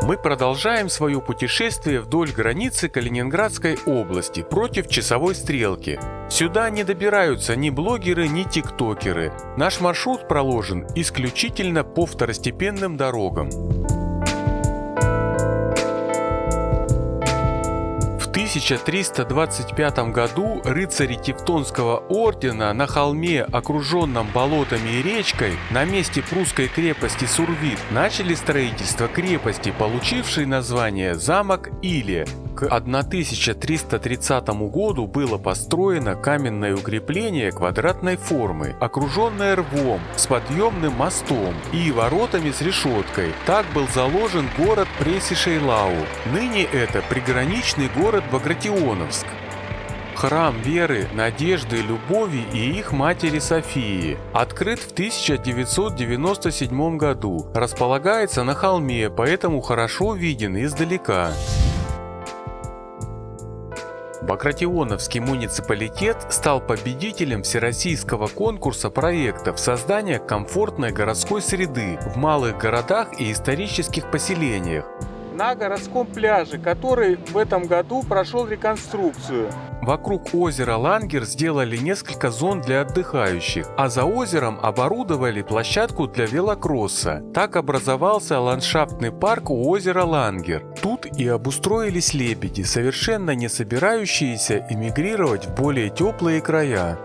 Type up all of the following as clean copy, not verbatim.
Мы продолжаем свое путешествие вдоль границы Калининградской области против часовой стрелки. Сюда не добираются ни блогеры, ни тиктокеры. Наш маршрут проложен исключительно по второстепенным дорогам. В 1325 году рыцари Тевтонского ордена на холме, окруженном болотами и речкой, на месте прусской крепости Сурвит, начали строительство крепости, получившей название замок Иле. К 1330 году было построено каменное укрепление квадратной формы, окруженное рвом с подъемным мостом и воротами с решеткой. Так был заложен город Пресишейлау. Ныне это приграничный город Багратионовск. Храм веры, надежды, любови и их матери Софии открыт в 1997 году. Располагается на холме, поэтому хорошо виден издалека. Багратионовский муниципалитет стал победителем всероссийского конкурса проектов создания комфортной городской среды в малых городах и исторических поселениях. На городском пляже, который в этом году прошел реконструкцию. Вокруг озера Лангер сделали несколько зон для отдыхающих, а за озером оборудовали площадку для велокросса. Так образовался ландшафтный парк у озера Лангер. Тут и обустроились лебеди, совершенно не собирающиеся эмигрировать в более теплые края.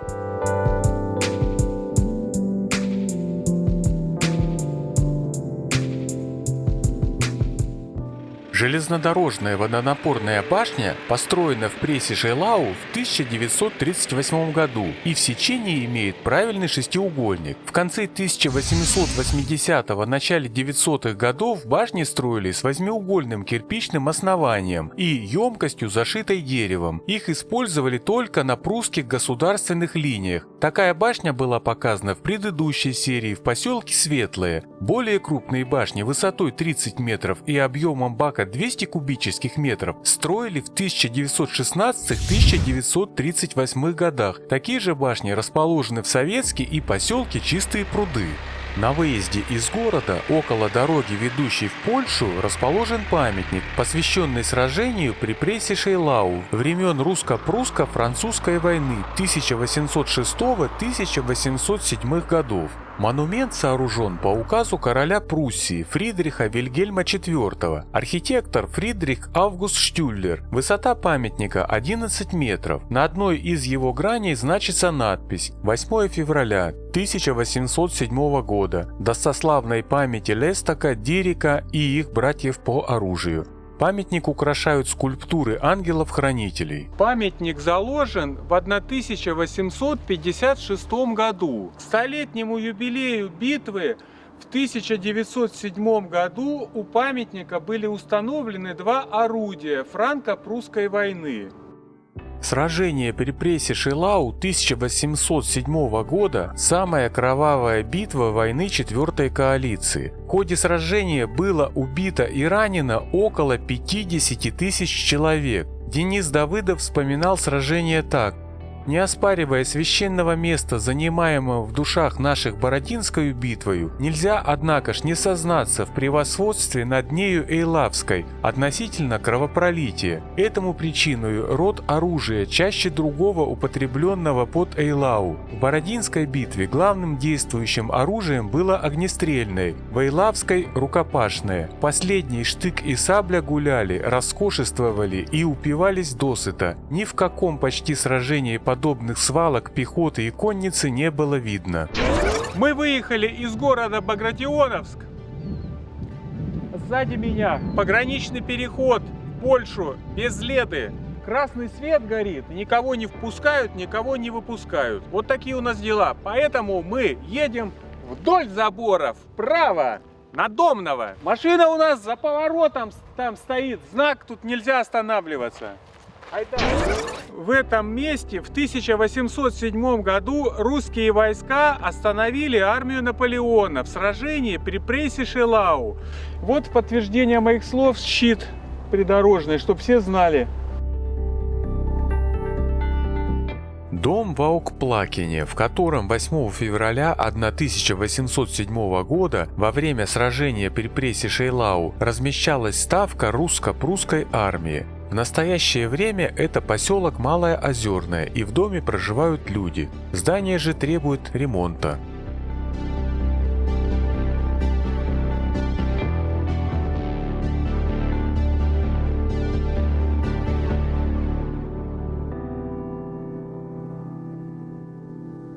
Железнодорожная водонапорная башня построена в Пресишейлау в 1938 году и в сечении имеет правильный шестиугольник. В конце 1880-го, начале 900-х годов башни строили с восьмиугольным кирпичным основанием и емкостью, зашитой деревом. Их использовали только на прусских государственных линиях. Такая башня была показана в предыдущей серии в поселке Светлое. Более крупные башни высотой 30 метров и объемом бака 200 кубических метров строили в 1916-1938 годах. Такие же башни расположены в Советске и поселке Чистые пруды. На выезде из города, около дороги, ведущей в Польшу, расположен памятник, посвященный сражению при Пресишейлау времен русско-прусско-французской войны 1806-1807 годов. Монумент сооружен по указу короля Пруссии Фридриха Вильгельма IV, архитектор Фридрих Август Штюллер. Высота памятника 11 метров. На одной из его граней значится надпись «8 февраля 1807 года. Достославной памяти Лестока, Дирика и их братьев по оружию». Памятник украшают скульптуры ангелов-хранителей. Памятник заложен в 1856 году. К столетнему юбилею битвы в 1907 году у памятника были установлены два орудия франко-прусской войны. Сражение при Пресишейлау 1807 года – самая кровавая битва войны Четвертой коалиции. В ходе сражения было убито и ранено около 50 тысяч человек. Денис Давыдов вспоминал сражение так: «Не оспаривая священного места, занимаемого в душах наших Бородинскою битвою, нельзя, однако ж, не сознаться в превосходстве над нею Эйлавской относительно кровопролития. Этому причиною род оружия, чаще другого употребленного под Эйлау. В Бородинской битве главным действующим оружием было огнестрельное, в Эйлавской – рукопашное. Последний штык и сабля гуляли, роскошествовали и упивались досыта. Ни в каком почти сражении подобных свалок пехоты и конницы не было видно». Мы выехали из города Багратионовск. Сзади меня пограничный переход в Польшу без леды. Красный свет горит, никого не впускают, никого не выпускают. Вот такие у нас дела. Поэтому мы едем вдоль забора, вправо, на Домново. Машина у нас за поворотом там стоит, знак, тут нельзя останавливаться. В этом месте в 1807 году русские войска остановили армию Наполеона в сражении при Пресишейлау. Вот подтверждение моих слов, щит придорожный, чтобы все знали. Дом в Аукплакене, в котором 8 февраля 1807 года во время сражения при Прессе-Шейлау размещалась ставка русско-прусской армии. В настоящее время это поселок Малое Озерное, и в доме проживают люди. Здание же требует ремонта.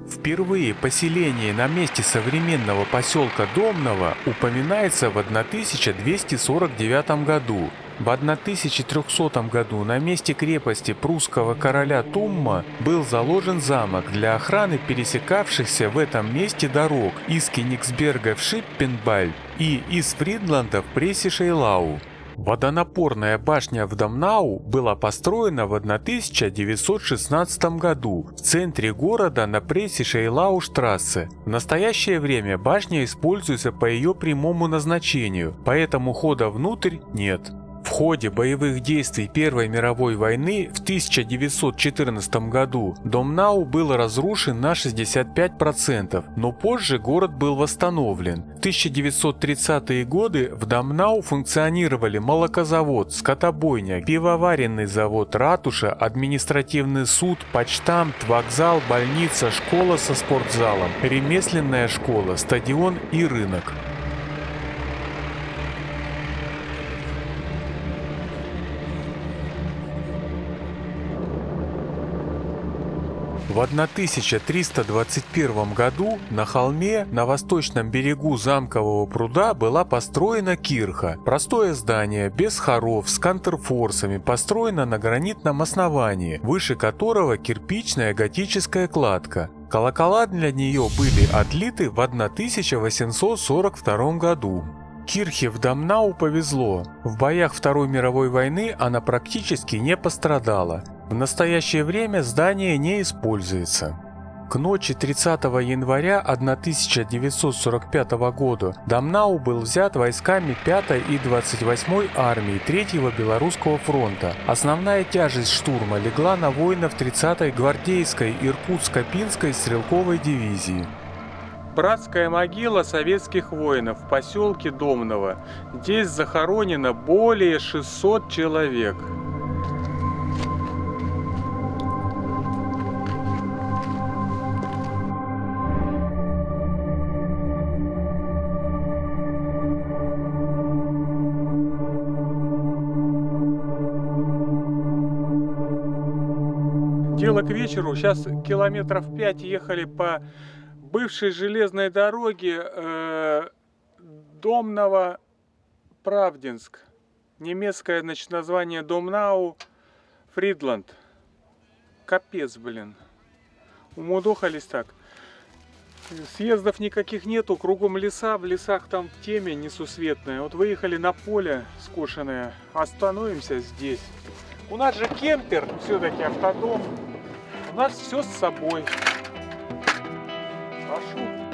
Впервые поселение на месте современного поселка Домново упоминается в 1249 году. В 1300 году на месте крепости прусского короля Тумма был заложен замок для охраны пересекавшихся в этом месте дорог из Кенигсберга в Шиппенбаль и из Фридланда в Прессе-Шейлау. Водонапорная башня в Домнау была построена в 1916 году в центре города на Прессе-Шейлау-штрассе. В настоящее время башня используется по ее прямому назначению, поэтому хода внутрь нет. В ходе боевых действий Первой мировой войны в 1914 году Домнау был разрушен на 65%, но позже город был восстановлен. В 1930-е годы в Домнау функционировали молокозавод, скотобойня, пивоваренный завод, ратуша, административный суд, почтамт, вокзал, больница, школа со спортзалом, ремесленная школа, стадион и рынок. В 1321 году на холме на восточном берегу замкового пруда была построена кирха. Простое здание, без хоров, с контрфорсами, построено на гранитном основании, выше которого кирпичная готическая кладка. Колокола для нее были отлиты в 1842 году. Кирхе в Домнау повезло. В боях Второй мировой войны она практически не пострадала. В настоящее время здание не используется. К ночи 30 января 1945 года Домнау был взят войсками 5-й и 28-й армии 3-го Белорусского фронта. Основная тяжесть штурма легла на воинов 30-й гвардейской Иркутско-Пинской стрелковой дивизии. Братская могила советских воинов в поселке Домново. Здесь захоронено более 600 человек. Дело к вечеру. Сейчас километров 5 ехали по бывшей железной дороге Домново-Правдинск. Немецкое, значит, название Домнау, Фридланд. Капец, блин. Умудохались так. Съездов никаких нету, кругом леса, в лесах там темень несусветная. Вот выехали на поле скошенное, остановимся здесь. У нас же кемпер, все-таки автодом. У нас все с собой. Прошу.